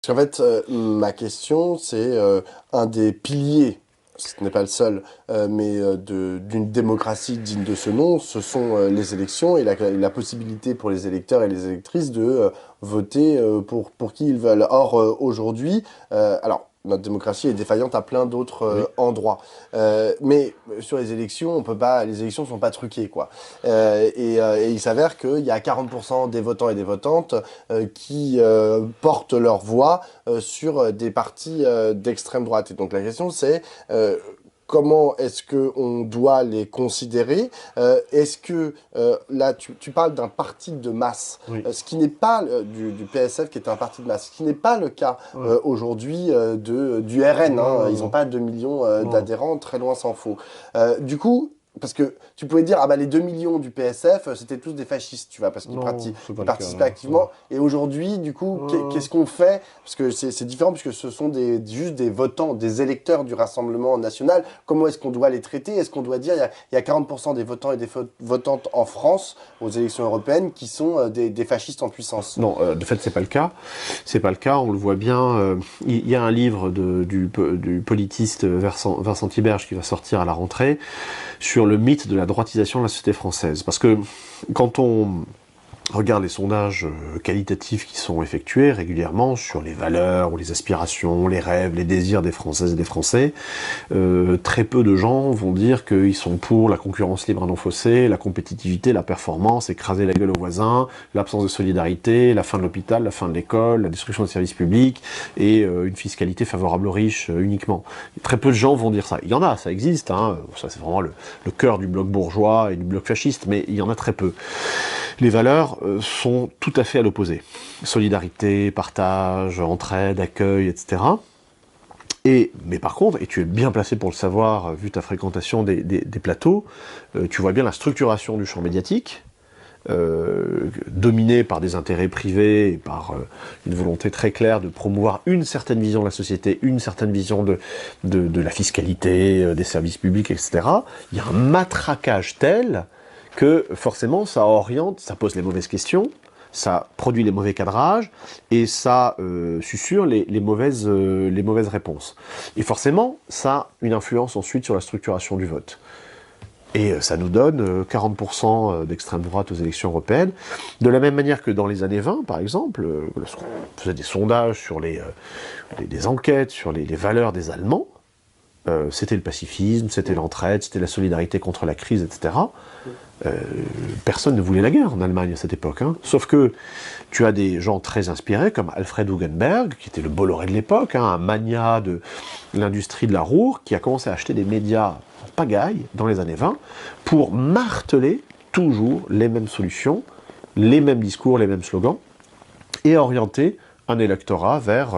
Parce qu'en fait, ma question, c'est un des piliers, ce n'est pas le seul, d'une démocratie digne de ce nom, ce sont les élections et la possibilité pour les électeurs et les électrices de voter pour qui ils veulent. Or, aujourd'hui, alors, notre démocratie est défaillante à plein d'autres Oui. endroits. Mais sur les élections, on peut pas, les élections sont pas truquées, quoi. Et il s'avère qu'il y a 40% des votants et des votantes qui portent leur voix sur des partis d'extrême droite. Et donc la question c'est comment est-ce que on doit les considérer? Est-ce que là tu parles d'un parti de masse, Oui. ce qui n'est pas du PSF qui est un parti de masse, ce qui n'est pas le cas Ouais. aujourd'hui du RN. Non, Hein. non, Ils n'ont non. pas 2 millions Non. d'adhérents, très loin s'en faut. Du coup, parce que tu pouvais dire, ah bah les 2 millions du PSF, c'était tous des fascistes, tu vois, parce qu'ils Non, c'est pas ils le cas. participaient activement. Et aujourd'hui, du coup, qu'est-ce qu'on fait? Parce que c'est différent, puisque ce sont juste des votants, des électeurs du Rassemblement national. Comment est-ce qu'on doit les traiter? Est-ce qu'on doit dire, il y a 40% des votants et des votantes en France, aux élections européennes, qui sont des fascistes en puissance? Non, de fait, c'est pas le cas. C'est pas le cas, on le voit bien. Il y a un livre du politiste Vincent Tiberge qui va sortir à la rentrée sur le mythe de la droitisation de la société française. Parce que quand on regarde les sondages qualitatifs qui sont effectués régulièrement sur les valeurs ou les aspirations, les rêves, les désirs des Françaises et des Français, très peu de gens vont dire qu'ils sont pour la concurrence libre et non faussée, la compétitivité, la performance, écraser la gueule aux voisins, l'absence de solidarité, la fin de l'hôpital, la fin de l'école, la destruction des services publics et une fiscalité favorable aux riches uniquement. Très peu de gens vont dire ça. Il y en a, ça existe, hein. Ça c'est vraiment le cœur du bloc bourgeois et du bloc fasciste, mais il y en a très peu. Les valeurs sont tout à fait à l'opposé. Solidarité, partage, entraide, accueil, etc. Mais par contre, et tu es bien placé pour le savoir, vu ta fréquentation des plateaux, tu vois bien la structuration du champ médiatique, dominé par des intérêts privés et par une volonté très claire de promouvoir une certaine vision de la société, une certaine vision de la fiscalité, des services publics, etc. Il y a un matraquage tel que forcément ça oriente, ça pose les mauvaises questions, ça produit les mauvais cadrages et ça susurre les mauvaises réponses. Et forcément, ça a une influence ensuite sur la structuration du vote. Et ça nous donne 40% d'extrême droite aux élections européennes. De la même manière que dans les années 20, par exemple, lorsqu'on faisait des sondages sur des enquêtes sur les valeurs des Allemands, c'était le pacifisme, c'était l'entraide, c'était la solidarité contre la crise, etc. Personne ne voulait la guerre en Allemagne à cette époque. Hein. Sauf que tu as des gens très inspirés comme Alfred Hugenberg, qui était le Bolloré de l'époque, hein, un magnat de l'industrie de la Ruhr, qui a commencé à acheter des médias en pagaille dans les années 20 pour marteler toujours les mêmes solutions, les mêmes discours, les mêmes slogans, et orienter un électorat vers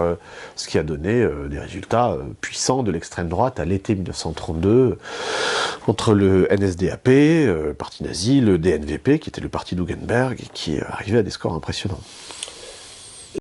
ce qui a donné des résultats puissants de l'extrême droite à l'été 1932, entre le NSDAP, le parti nazi, le DNVP, qui était le parti d'Hugenberg, et qui arrivait à des scores impressionnants.